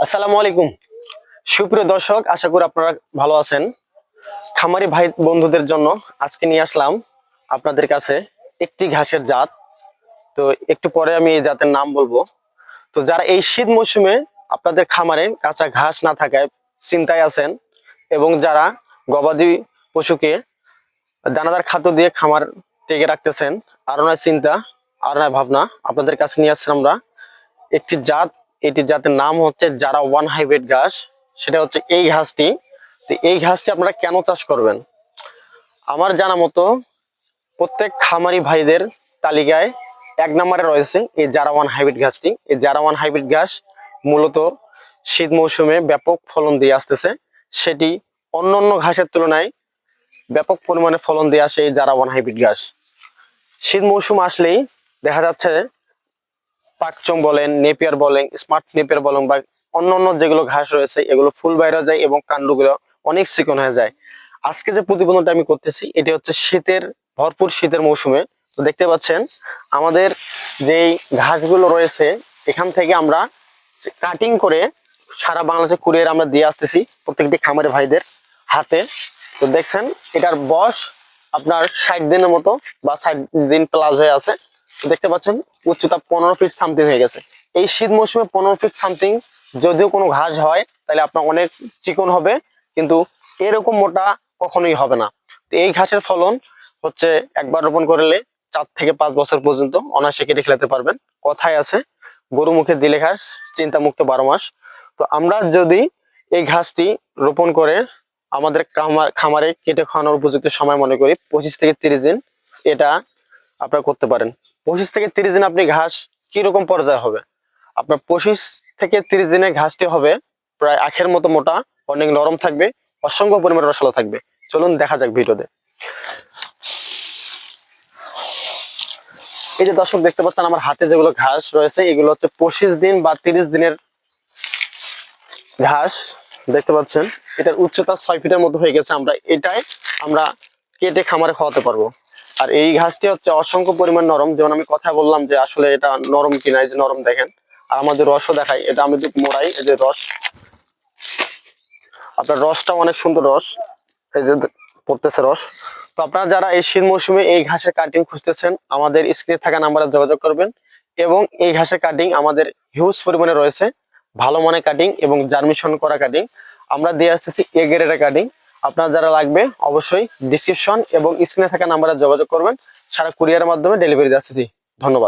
আসসালামু আলাইকুম সুপ্রিয় দর্শক, আশা করি আপনারা ভালো আছেন। খামারি ভাই বন্ধুদের জন্য আজকে নিয়ে আসলাম আপনাদের কাছে একটি ঘাসের জাত। তো একটু পরে আমি এই জাতের নাম বলবো। তো যারা এই শীত মৌসুমে আপনাদের খামারে কাঁচা ঘাস না থাকায় চিন্তায় আছেন, এবং যারা গবাদি পশুকে দানাদার খাদ্য দিয়ে খামার টিকে রাখতেছেন, আরো নয় চিন্তা, আরো নয় ভাবনা, আপনাদের কাছে নিয়ে আসছেন আমরা একটি জাত। এটি জাতের নাম হচ্ছে যারা ওয়ান হাইব্রিড ঘাস। সেটা হচ্ছে এই ঘাসটি। তো এই ঘাসটি আপনারা কেন চাষ করবেন? আমার জানা মতো প্রত্যেক খামারি ভাইদের তালিকায় 1 নম্বরে রয়েছে এই যারা ওয়ান হাইব্রিড ঘাসটি। এই যারা ওয়ান হাইব্রিড ঘাস মূলত শীত মৌসুমে ব্যাপক ফলন দিয়ে আসতেছে। সেটি অন্য অন্য ঘাসের তুলনায় ব্যাপক পরিমাণে ফলন দিয়ে আসে এই যারা ওয়ান হাইব্রিড ঘাস। শীত মৌসুম আসলেই দেখা যাচ্ছে পাকচং বলেন, নেপিয়ার বলেন, স্মার্ট নেপিয়ার বলেন বা অন্যান্য যেগুলো ঘাস রয়েছে, এগুলো ফুল বাইরে যায় এবং কাণ্ডগুলো অনেক চিকন হয়ে যায়। আজকে যে প্রতিবেদনটা আমি করতেছি এটি হচ্ছে ভরপুর শীতের মৌসুমে। তো দেখতে পাচ্ছেন আমাদের যেই ঘাসগুলো রয়েছে, এখান থেকে আমরা কাটিং করে সারা বাংলাদেশে কুরিয়ার আমরা দিয়ে আসতেছি প্রত্যেকটি খামারি ভাইদের হাতে। তো দেখছেন এটার বয়স আপনার 60 দিনের মতো বা 60 দিন প্লাস হয়ে আছে। দেখতে পাচ্ছেন উচ্চতা 15 ফিট সামথিং হয়ে গেছে। এই শীত মৌসুমে 15 ফিট সামথিং যদিও কোনো ঘাস হয় তাহলে আপনার অনেক চিকন হবে, কিন্তু এরকম মোটা কখনোই হবে না। তো এই ঘাসের ফলন হচ্ছে একবার রোপণ করলে 4 থেকে 5 বছর পর্যন্ত অনায়াসে কেটে খেলাতে পারবেন। কথায় আছে গরু মুখে দিলে ঘাস, চিন্তা মুক্ত 12 মাস। তো আমরা যদি এই ঘাসটি রোপণ করে আমাদের খামারে কেটে খাওয়ানোর উপযুক্ত সময় মনে করি 25 থেকে 30 দিন, এটা আপনারা করতে পারেন। 25 থেকে 30 দিন আপনি ঘাস কিরকম পর্যায়ে হবে? আপনার 25 থেকে 30 দিনে ঘাসটি হবে প্রায় আখের মতো মোটা, অনেক নরম থাকবে, অসংখ্য পরিমাণে রসালো থাকবে। চলুন দেখা যাক ভিডিওতে। এই যে দর্শক দেখতে পাচ্ছেন আমার হাতে যেগুলো ঘাস রয়েছে, এগুলো হচ্ছে 25 দিন বা 30 দিনের ঘাস। দেখতে পাচ্ছেন এটার উচ্চতা 6 ফিটের মতো হয়ে গেছে। আমরা কেটে খামারে খাওয়াতে পারবো। আর এই ঘাসটি হচ্ছে অসংখ্য পরিমাণ নরম। যেমন আমি কথা বললাম যে আসলে এটা নরম কিনা, এই যে নরম দেখেন। আর আমাদের রসও দেখাই, এটা আমি যদি মোড়াই, এই যে রস, আপনার রসটা অনেক সুন্দর রস, এই যে পড়তেছে রস। তো আপনারা যারা এই শীত মৌসুমে এই ঘাসের কাটিং খুঁজতেছেন, আমাদের স্ক্রিনে থাকা নাম্বারে যোগাযোগ করবেন। এবং এই ঘাসের কাটিং আমাদের হিউজ পরিমাণে রয়েছে, ভালো মানের কাটিং এবং জার্মিশন করা কাটিং আমরা দিয়ে আসতেছি, এ গ্রেডের কাটিং। আপনার যারা লাগবে অবশ্যই ডিসক্রিপশন এবং স্ক্রিনে থাকা নাম্বারে যোগাযোগ করবেন। সারা কুরিয়ারের মাধ্যমে ডেলিভারি দিয়ে আসতেছি। ধন্যবাদ।